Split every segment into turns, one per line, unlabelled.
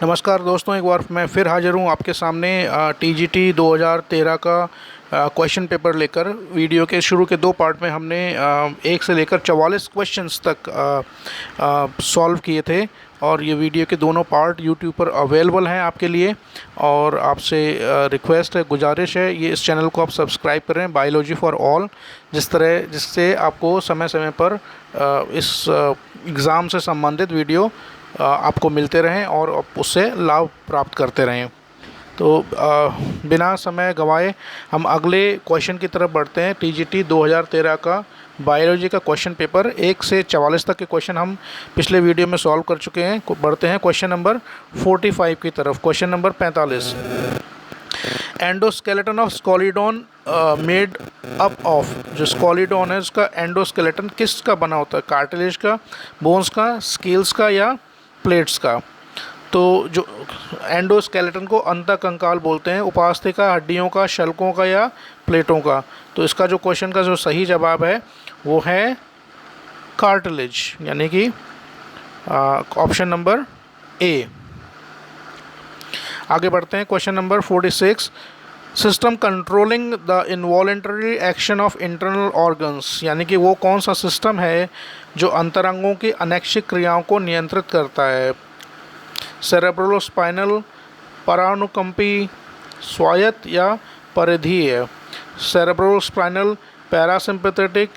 नमस्कार दोस्तों, एक बार मैं फिर हाज़िर हूँ आपके सामने टीजीटी 2013 का क्वेश्चन पेपर लेकर। वीडियो के शुरू के दो पार्ट में हमने 1 से लेकर 44 क्वेश्चंस तक सॉल्व किए थे और ये वीडियो के दोनों पार्ट यूट्यूब पर अवेलेबल हैं आपके लिए। और आपसे रिक्वेस्ट है, गुजारिश है, ये इस चैनल को आप सब्सक्राइब करें, बायोलॉजी फॉर ऑल, जिससे आपको समय समय पर इस एग्ज़ाम से संबंधित वीडियो आपको मिलते रहें और आप उससे लाभ प्राप्त करते रहें। तो बिना समय गंवाए हम अगले क्वेश्चन की तरफ बढ़ते हैं। टीजीटी 2013 का बायोलॉजी का क्वेश्चन पेपर 1 से 44 तक के क्वेश्चन हम पिछले वीडियो में सॉल्व कर चुके हैं। बढ़ते हैं क्वेश्चन नंबर 45 की तरफ। Question number 45, endoskeleton of scoliodon made up of. जो स्कोलिडोन है उसका एंडोस्केलेटन किसका बना होता है? कार्टिलेज का, बोन्स का, स्केल्स का या प्लेट्स का? तो जो एंडोस्केलेटन को अंतःकंकाल बोलते हैं। उपास्थि हड्डियों का, शल्कों का या प्लेटों का? तो इसका जो क्वेश्चन का जो सही जवाब है वो है कार्टिलेज, यानी कि ऑप्शन नंबर ए। आगे बढ़ते हैं। Question number 46, system controlling the involuntary action of internal organs, यानी कि वो कौन सा सिस्टम है जो अंतरंगों की अनैच्छिक क्रियाओं को नियंत्रित करता है? सेरेब्रोस्पाइनल, परानुकंपी, स्वायत्त या परिधीय? सेरेब्रोस्पाइनल, पैरासिम्पैथेटिक,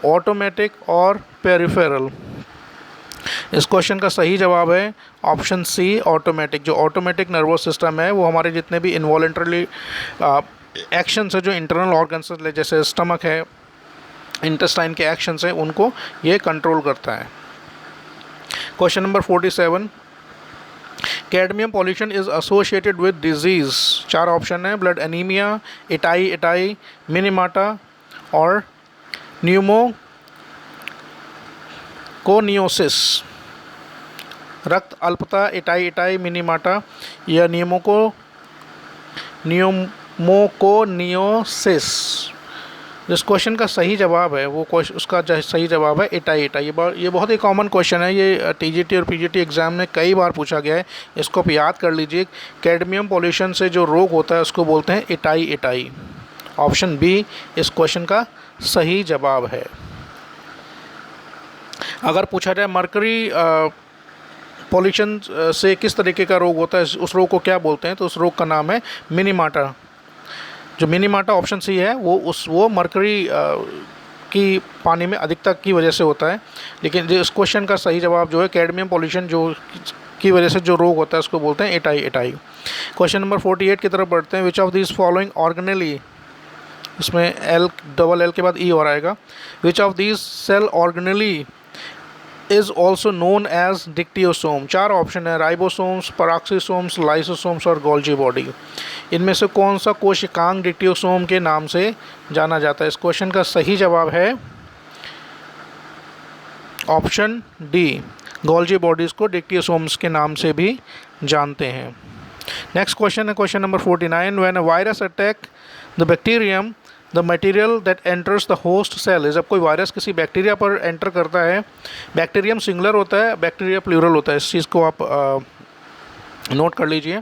ऑटोमेटिक और पेरिफेरल? इस क्वेश्चन का सही जवाब है ऑप्शन सी, ऑटोमेटिक। जो ऑटोमेटिक नर्वस सिस्टम है वो हमारे जितने भी इन्वॉलेंटरली एक्शंस है जो इंटरनल ऑर्गन्स जैसे स्टमक है, इंटेस्टाइन के एक्शंस हैं, उनको ये कंट्रोल करता है। Question number 47, cadmium pollution is associated with disease. 4 option है, ब्लड एनीमिया, इटाई, मिनीमाटा और न्यूमोकोनियोसिस। रक्त अल्पता, इटाई, मिनीमाटा या न्यूमोकोनियोसिस? जिस क्वेश्चन का सही जवाब है वो उसका सही जवाब है इटाई। ये बहुत ही कॉमन क्वेश्चन है। ये टीजीटी और पीजीटी एग्ज़ाम में कई बार पूछा गया है, इसको आप याद कर लीजिए। कैडमियम पॉल्यूशन से जो रोग होता है उसको बोलते हैं इटाई। ऑप्शन बी इस क्वेश्चन का सही जवाब है। अगर पूछा जाए मरकरी पॉल्यूशन से किस तरीके का रोग होता है, उस रोग को क्या बोलते हैं, तो उस रोग का नाम है मिनीमाटा। जो मिनीमाटा ऑप्शन सी है वो मरकरी की पानी में अधिकता की वजह से होता है। लेकिन जो इस क्वेश्चन का सही जवाब जो है कैडमियम पॉल्यूशन जो की वजह से जो रोग होता है उसको बोलते हैं इटाई। क्वेश्चन नंबर 48 की तरफ बढ़ते हैं। Which of this following organelle, इसमें डबल एल के बाद ई और आएगा। Which of this cell organelle is also known as dictyosome? 4 option है, राइबोसोम्स, पैराक्सीसोम्स, लाइसोसोम्स और गोल्जी बॉडी। इनमें से कौन सा कोशिकांग डिक्टियोसोम के नाम से जाना जाता है? इस क्वेश्चन का सही जवाब है ऑप्शन डी, गोल्जी बॉडीज़ को डिक्टियोसोम्स के नाम से भी जानते हैं। नेक्स्ट क्वेश्चन है question number 49, when a virus attack the bacterium the material that enters the host cell is. जब कोई वायरस किसी बैक्टीरिया पर एंटर करता है, बैक्टीरियम सिंगुलर होता है, बैक्टीरिया प्लूरल होता है, इस चीज़ को आप नोट कर लीजिए।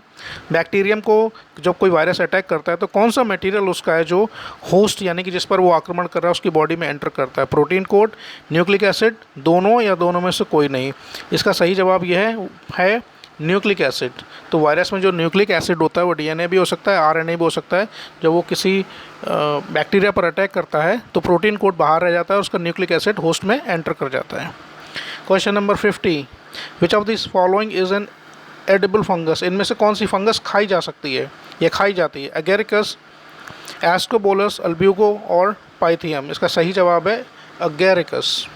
बैक्टीरियम को जब कोई वायरस अटैक करता है तो कौन सा मटेरियल उसका है जो होस्ट यानी कि जिस पर वो आक्रमण कर रहा है उसकी बॉडी में एंटर करता है? प्रोटीन कोड, न्यूक्लिक एसिड, दोनों या दोनों में से कोई नहीं? इसका सही जवाब यह है न्यूक्लिक एसिड। तो वायरस में जो न्यूक्लिक एसिड होता है वो डीएनए भी हो सकता है, आरएनए भी हो सकता है। जब वो किसी बैक्टीरिया पर अटैक करता है तो प्रोटीन कोड बाहर रह जाता है, उसका न्यूक्लिक एसिड होस्ट में एंटर कर जाता है। Question number 50, which of this following is an edible fungus? इनमें से कौन सी फंगस खाई जा सकती है या खाई जाती है? एगेरिकस, एस्कोबोलस, अल्ब्यूको और पाइथियम? इसका सही जवाब है एगेरिकस।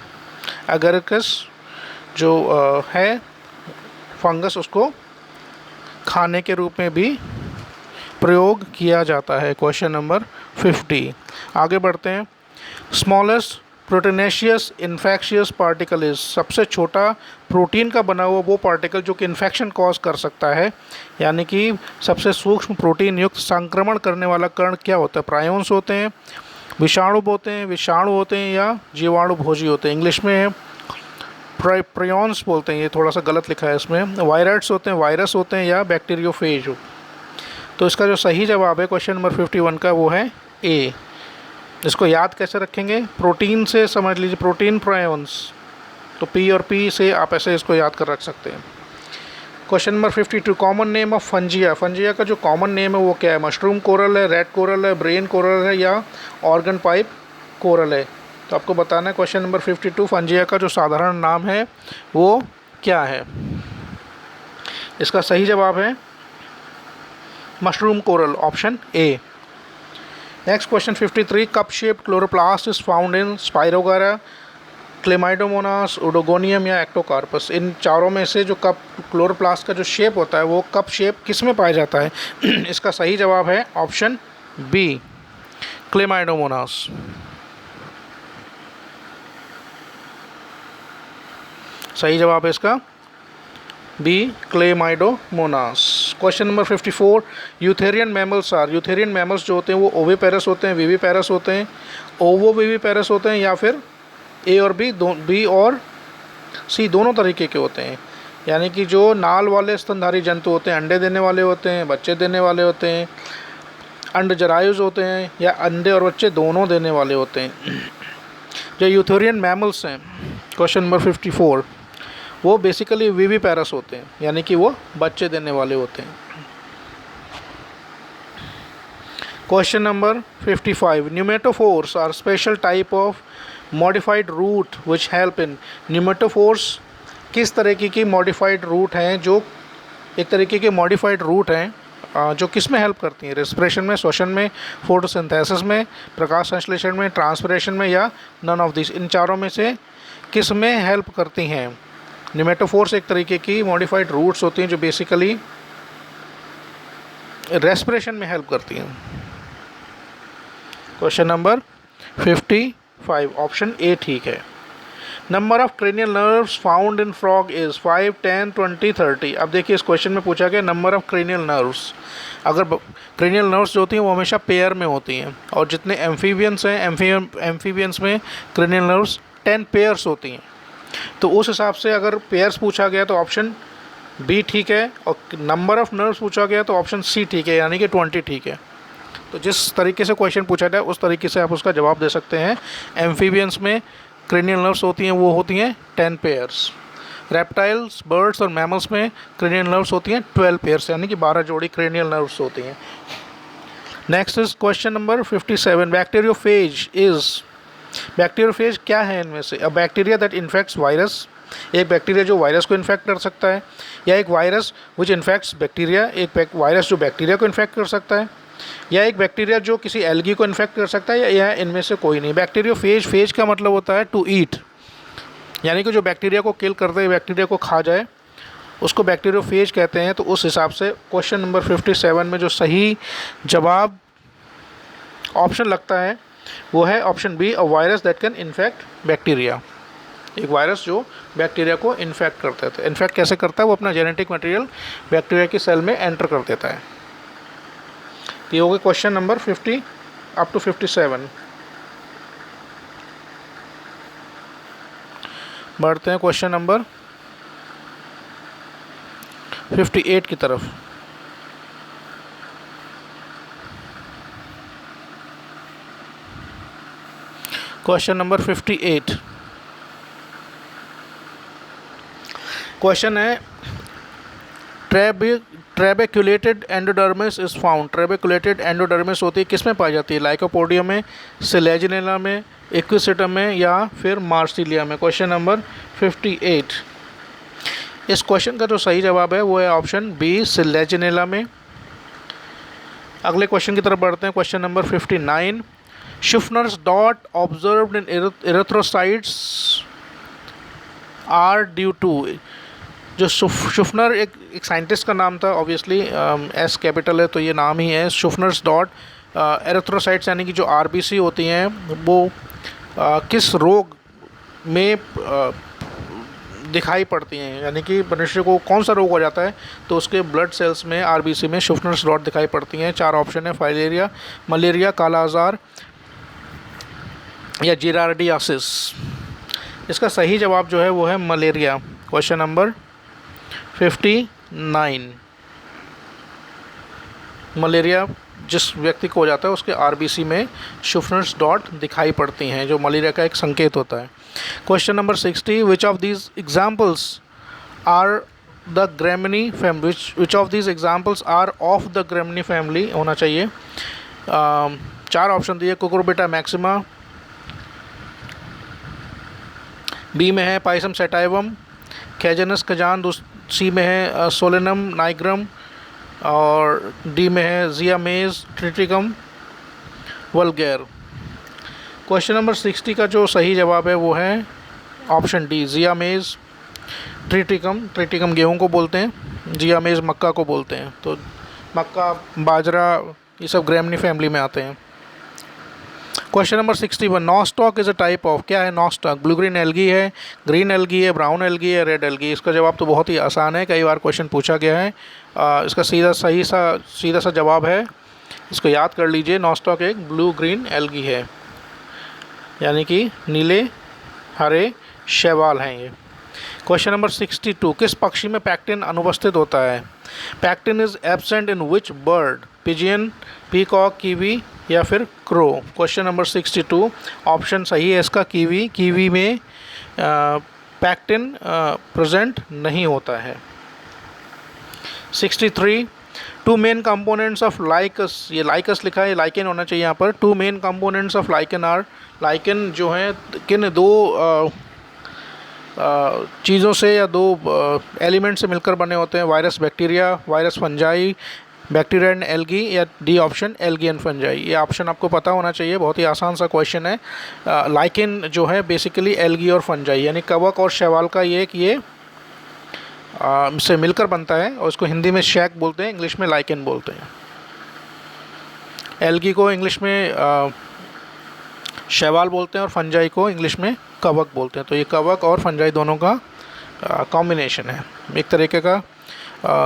एगेरिकस जो है फंगस, उसको खाने के रूप में भी प्रयोग किया जाता है। Question number 50। आगे बढ़ते हैं। Smallest proteinaceous infectious particle is. सबसे छोटा प्रोटीन का बना हुआ वो पार्टिकल जो कि इन्फेक्शन कॉज कर सकता है, यानी कि सबसे सूक्ष्म प्रोटीन युक्त संक्रमण करने वाला कण क्या होता है? प्रायोन्स होते हैं, विषाणु होते हैं या जीवाणु भोजी होते हैं? इंग्लिश में है प्रियॉन्स बोलते हैं, ये थोड़ा सा गलत लिखा है इसमें, वायरट्स होते हैं, वायरस होते हैं, या बैक्टीरियोफेज हो। तो इसका जो सही जवाब है क्वेश्चन नंबर 51 का वो है ए। इसको याद कैसे रखेंगे, प्रोटीन से समझ लीजिए, प्रोटीन प्रायॉन्स, तो पी और पी से आप ऐसे इसको याद कर रख सकते हैं। Question number 52, common name of fungia. Fungia का जो कॉमन नेम है वो क्या है, मशरूम कोरल है, रेड कोरल है, ब्रेन कोरल है, या ऑर्गन पाइप कोरल है। तो आपको बताना है क्वेश्चन नंबर 52 फंजिया का जो साधारण नाम है वो क्या है। इसका सही जवाब है mushroom coral, option A. Next question 53, cup shaped chloroplast is found in spirogyra, chlamydomonas, oedogonium, या एक्टोकार्पस। इन चारों में से जो कप क्लोरोप्लास्ट का जो शेप होता है वो कप शेप किस में पाया जाता है? इसका सही जवाब है ऑप्शन बी, क्लेमाइडोमोनास। सही जवाब है इसका B, Chlamydomonas. Question number 54, eutherian mammals are. Eutherian mammals जो होते हैं वो ओविपेरस होते हैं, विविपेरस होते हैं, ओवोविविपेरस होते हैं, या फिर ए और बी और सी दोनों तरीके के होते हैं। यानी कि जो नाल वाले स्तनधारी जंतु होते हैं, अंडे देने वाले होते हैं, बच्चे देने वाले होते हैं, अंडजरायुज होते हैं, या अंडे और बच्चे दोनों देने वाले होते हैं। जो यूथेरियन मैमल्स हैं क्वेश्चन नंबर 54 वो बेसिकली विविपेरस होते हैं, यानी कि वो बच्चे देने वाले होते हैं। Question number 55, pneumatophores are special type of modified root which help in. Pneumatophores किस तरीके की मॉडिफाइड रूट हैं, जो एक तरीके के मॉडिफाइड रूट हैं जो किस में हेल्प करती हैं? रेस्पिरेशन में, श्वसन में, फोटोसिंथेसिस में, प्रकाश संश्लेषण में, ट्रांसपिरेशन में, या नन ऑफ दिस। इन चारों में से किस में हेल्प करती हैं? न्यूमेटोफोर्स एक तरीके की मॉडिफाइड रूट्स होती हैं जो बेसिकली रेस्पिरेशन में हेल्प करती हैं। क्वेश्चन नंबर 55, ऑप्शन ए ठीक है। Number of cranial nerves found in frog is 5, 10, 20, 30। अब देखिए इस क्वेश्चन में पूछा गया नंबर ऑफ क्रेनियल नर्व्स। अगर क्रेनियल नर्व्स जो होती हैं वो हमेशा पेयर में होती हैं, और जितने एम्फीबियंस हैं एम्फीबियंस में क्रेनियल नर्व्स 10 पेयर्स होती हैं। तो उस हिसाब से अगर पेयर्स पूछा गया तो ऑप्शन बी ठीक है, और नंबर ऑफ़ नर्व्स पूछा गया तो ऑप्शन सी ठीक है, यानी कि 20 ठीक है। तो जिस तरीके से क्वेश्चन पूछा जाए उस तरीके से आप उसका जवाब दे सकते हैं। एम्फीबियंस में क्रेनियल नर्व्स होती हैं वो होती हैं 10 पेयर्स। रेप्टाइल्स, बर्ड्स और मैमल्स में क्रेनियल नर्व्स होती हैं 12 पेयर्स, यानी कि 12 जोड़ी क्रेनियल नर्व्स होती हैं। Next is question number 57, bacteriophage is. Bacteriophage क्या है इनमें से? A bacteria that infects virus, एक बैक्टीरिया जो वायरस को इन्फेक्ट कर सकता है, या एक वायरस विच इन्फेक्ट्स बैक्टीरिया, एक वायरस जो बैक्टीरिया को इन्फेक्ट कर सकता है, या एक बैक्टीरिया जो किसी एल्गी को इन्फेक्ट कर सकता है, या इनमें से कोई नहीं। बैक्टीरियोफेज, फेज का मतलब होता है टू ईट, यानी कि जो बैक्टीरिया को किल कर दे, बैक्टीरिया को खा जाए, उसको बैक्टीरियोफेज कहते हैं। तो उस हिसाब से क्वेश्चन नंबर 57 में जो सही जवाब ऑप्शन लगता है वो है option B, a virus that can infect bacteria. एक वायरस जो बैक्टीरिया को इन्फेक्ट करता है। तो इन्फेक्ट कैसे करता है? वो अपना जेनेटिक मटेरियल बैक्टीरिया की सेल में एंटर कर देता है। तो ये हो गया क्वेश्चन नंबर 50 अप टू 57। बढ़ते हैं क्वेश्चन नंबर 58 की तरफ। क्वेश्चन नंबर 58 क्वेश्चन है ट्रेबेक्युलेटेड एंडोडर्मिस इज फाउंड। ट्रेबेक्युलेटेड एंडोडर्मिस होती है किस में पाई जाती है? लाइकोपोडियम में, सिलेजिनेला में, इक्विसिटम में, या फिर मार्सिलिया में। क्वेश्चन नंबर 58, इस क्वेश्चन का जो सही जवाब है वो है ऑप्शन बी, सिलेजिनेला में। अगले क्वेश्चन की तरफ बढ़ते हैं। Question number 59, Schuffner's dot observed in erythrocytes are due to. जो शुफनर एक साइंटिस्ट का नाम था, ऑब्वियसली एस कैपिटल है तो ये नाम ही है। शुफनर्स डॉट एरिथ्रोसाइट्स यानी कि जो आरबीसी होती हैं वो किस रोग में दिखाई पड़ती हैं, यानी कि मनुष्य को कौन सा रोग हो जाता है तो उसके ब्लड सेल्स में आरबीसी में शुफनर्स डॉट दिखाई पड़ती हैं। 4 ऑप्शन है, फाइलेरिया, मलेरिया, काला आजार, या जिरार्डियासिस। इसका सही जवाब जो है वो है मलेरिया। Question number 59। मलेरिया जिस व्यक्ति को हो जाता है उसके आरबीसी में शुफनर्स डॉट दिखाई पड़ती हैं, जो मलेरिया का एक संकेत होता है। Question number 60, which of these examples are the Gramineae family, which of these examples are of the Gramineae family होना चाहिए। चार ऑप्शन दिए, कुकुरबिटा मैक्सिमा, बी में है पाइसम सेटाइवम, कैजनस कजान, सी में है सोलेनम नाइग्रम, और डी में है जिया मेज ट्रिटिकम वल्गैर। क्वेश्चन नंबर 60 का जो सही जवाब है वो है ऑप्शन डी, जिया मेज ट्रिटिकम। ट्रिटिकम गेहूं को बोलते हैं, जिया मेज मक्का को बोलते हैं। तो मक्का, बाजरा, ये सब ग्रेमिनी फैमिली में आते हैं। Question number 61, nostoc is a type of, क्या है नॉस्टॉक? ब्लू ग्रीन एल्गी है, ग्रीन एल्गी है, ब्राउन एल्गी है, रेड एल्गी। इसका जवाब तो बहुत ही आसान है, कई बार क्वेश्चन पूछा गया है। इसका सीधा सा जवाब है, इसको याद कर लीजिए, नॉस्टॉक एक ब्लू ग्रीन एल्गी है, यानी कि नीले हरे शैवाल हैं ये। क्वेश्चन नंबर 62, किस पक्षी में पैक्टिन अनुपस्थित होता है? Pectin is absent in which bird? Pigeon, peacock, kiwi या फिर क्रो। क्वेश्चन नंबर 62 ऑप्शन सही है इसका, कीवी। कीवी में पैक्टिन प्रेजेंट नहीं होता है। 63, two main components of likus, ये लाइकस लिखा है, लाइकेन होना चाहिए यहाँ पर। Two main components of lichen are, lichen जो है किन दो चीज़ों से या दो एलिमेंट से मिलकर बने होते हैं? Virus bacteria, virus fungi, bacteria and algae, या D option algae and fungi. ये ऑप्शन आपको पता होना चाहिए, बहुत ही आसान सा क्वेश्चन है। लाइकेन जो है बेसिकली एल्गी और फंजाई यानी कवक और शैवाल का ये से मिलकर बनता है, और इसको हिंदी में शैक बोलते हैं, इंग्लिश में लाइकेन बोलते हैं। एल्गी को इंग्लिश में शैवाल बोलते हैं और फंजाई को इंग्लिश में कवक बोलते हैं। तो ये कवक और फंजाई दोनों का कॉम्बिनेशन है, एक तरीके का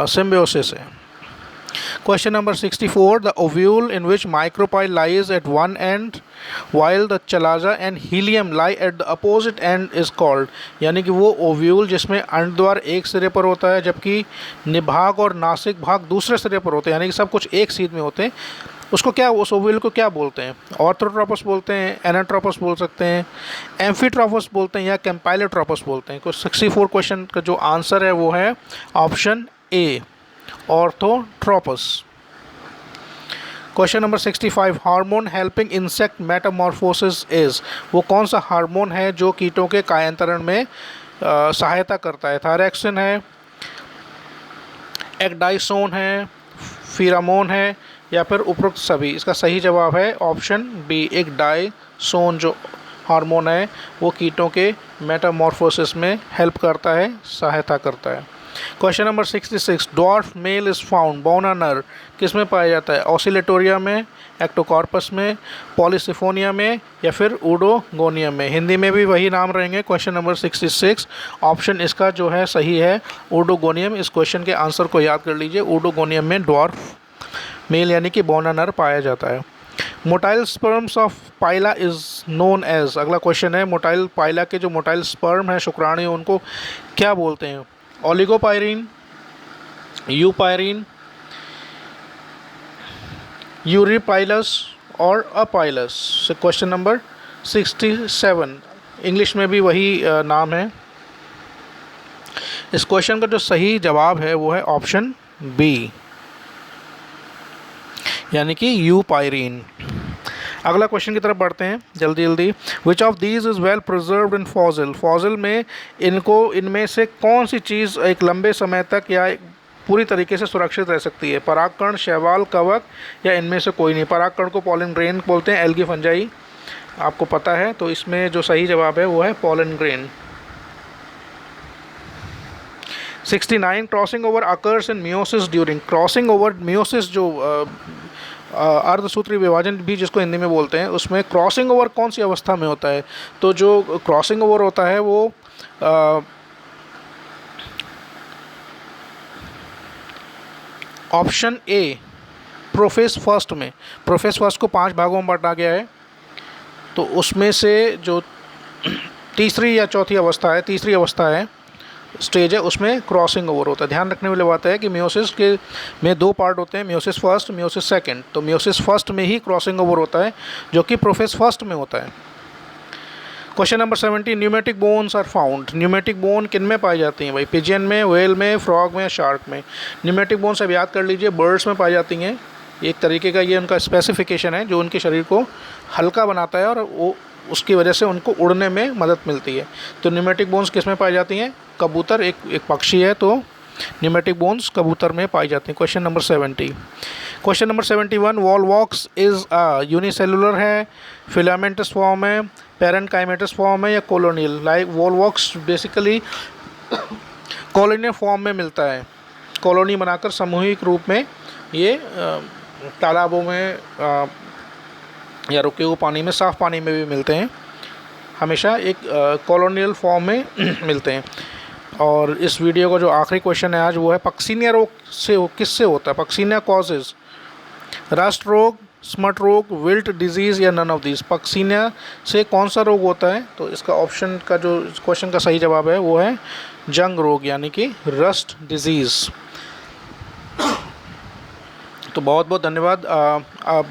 सिम्बियोसिस है। Question number 64, the ovule in which micropyle lies at one end while the chalaza and helium lie at the opposite end is called, यानी कि वो ओव्यूल जिसमें अंडद्वार एक सिरे पर होता है जबकि निभाग और नासिक भाग दूसरे सिरे पर होते हैं, यानी कि सब कुछ एक सीध में होते हैं, उसको क्या, उस ओव्यूल को क्या बोलते हैं? ऑर्थोट्रोपस बोलते हैं, एनाट्रोपस बोल सकते हैं, एम्फीट्रोपस बोलते हैं, या कैम्पाइलोट्रोपस बोलते हैं। 64 क्वेश्चन का जो आंसर है वो है option A, orthotropous. Question number 65, hormone helping insect Metamorphosis is, वो कौन सा हार्मोन है जो कीटों के कायांतरण में सहायता करता है? थायरैक्सिन है, एक्डाइसोन है, फिरामोन है, या फिर उपरोक्त सभी। इसका सही जवाब है ऑप्शन बी, एक्डाइसोन जो हार्मोन है वो कीटों के मेटामॉर्फोसिस में हेल्प करता है, सहायता करता है। Question number 66, dwarf mail is found, बौना नर किस में पाया जाता है? ऑसिलेटोरिया में, एक्टोकॉर्पस में, पॉलीसिफोनिया में, या फिर ऊडोगोनियम में। हिंदी में भी वही नाम रहेंगे। क्वेश्चन नंबर 66 ऑप्शन इसका जो है सही है ऊडोगोनियम। इस क्वेश्चन के आंसर को याद कर लीजिए, ऊडोगोनियम में डॉर्फ मेल यानी कि बौना नर पाया जाता है। Motile sperms of Pila is known as, अगला क्वेश्चन है, मोटाइल पाइला के जो मोटाइल स्पर्म है, शुक्राणु, उनको क्या बोलते हैं? ओलिगोपाइरिन, यूपाइरिन, यूरिपाइलस और अपाइलस। क्वेश्चन नंबर 67 इंग्लिश में भी वही नाम है। इस क्वेश्चन का जो सही जवाब है वो है ऑप्शन बी, यानी कि यूपाइरिन। अगला क्वेश्चन की तरफ बढ़ते हैं जल्दी जल्दी। विच of these is well preserved in fossil, fossil में इनमें से कौन सी चीज़ एक लंबे समय तक या पूरी तरीके से सुरक्षित रह सकती है? परागकण, शैवाल, कवक, या इनमें से कोई नहीं? परागकण को पॉलन ग्रेन बोलते हैं, एल्गी फंजाई आपको पता है, तो इसमें जो सही जवाब है वो है pollen grain. 69, crossing over occurs in meiosis during, crossing over meiosis जो अर्धसूत्री विभाजन भी जिसको हिंदी में बोलते हैं, उसमें क्रॉसिंग ओवर कौन सी अवस्था में होता है? तो जो क्रॉसिंग ओवर होता है वो ऑप्शन ए प्रोफेस फर्स्ट में, प्रोफेस फर्स्ट को 5 भागों में बांटा गया है, तो उसमें से जो तीसरी या चौथी अवस्था है, तीसरी अवस्था है, स्टेज है, उसमें क्रॉसिंग ओवर होता है। ध्यान रखने वाली बात है कि मियोसिस के में दो पार्ट होते हैं, मियोसिस फर्स्ट, मियोसिस सेकंड। तो मियोसिस फर्स्ट में ही क्रॉसिंग ओवर होता है, जो कि प्रोफेज फर्स्ट में होता है। Question number 70, pneumatic bones are found. Pneumatic bone किन में पाई जाती हैं भाई? पिजियन में, व्हेल में, फ्रॉग में, शार्क में। न्यूमेटिक बोन्स अब याद कर लीजिए, बर्ड्स में पाई जाती हैं। एक तरीके का ये उनका स्पेसिफिकेशन है जो उनके शरीर को हल्का बनाता है और वो उसकी वजह से उनको उड़ने में मदद मिलती है। तो न्यूमेटिक बोन्स किस में पाई जाती हैं? कबूतर एक पक्षी है, तो न्यूमेटिक बोन्स कबूतर में पाई जाती हैं। Question number 70। Question number 71, Volvox is unicellular है, फिलामेंटस फॉर्म है, पैरेनकाइमेटस फॉर्म है, या colonial? Like Volvox basically colonial form में मिलता है। कॉलोनी बनाकर सामूहिक रूप में ये तालाबों में या रुके हुए पानी में, साफ़ पानी में भी मिलते हैं। हमेशा एक कॉलोनियल फॉर्म में मिलते हैं। और इस वीडियो का जो आखिरी क्वेश्चन है आज, वो है पक्सीनिया रोग से किससे होता है? पक्सीनिया कॉजेज रस्ट रोग, स्मट रोग, विल्ट डिजीज़, या नन ऑफ दिस? पक्सीनिया से कौन सा रोग होता है? तो इसका ऑप्शन का जो क्वेश्चन का सही जवाब है वो है जंग रोग, यानी कि रस्ट डिजीज़। तो बहुत बहुत धन्यवाद। आप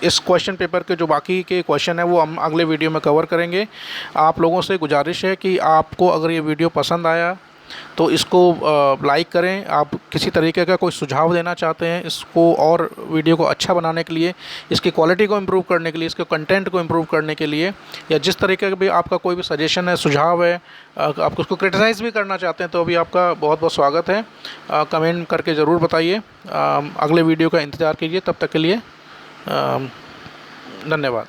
इस क्वेश्चन पेपर के जो बाकी के क्वेश्चन है वो हम अगले वीडियो में कवर करेंगे। आप लोगों से गुजारिश है कि आपको अगर ये वीडियो पसंद आया तो इसको लाइक करें। आप किसी तरीके का कोई सुझाव देना चाहते हैं इसको और वीडियो को अच्छा बनाने के लिए, इसकी क्वालिटी को इम्प्रूव करने के लिए, इसके कंटेंट को इम्प्रूव करने के लिए, या जिस तरीके का भी आपका कोई भी सजेशन है, सुझाव है, आप उसको क्रिटिसाइज़ भी करना चाहते हैं, तो अभी आपका बहुत बहुत स्वागत है। कमेंट करके ज़रूर बताइए। अगले वीडियो का इंतज़ार कीजिए। तब तक के लिए धन्यवाद।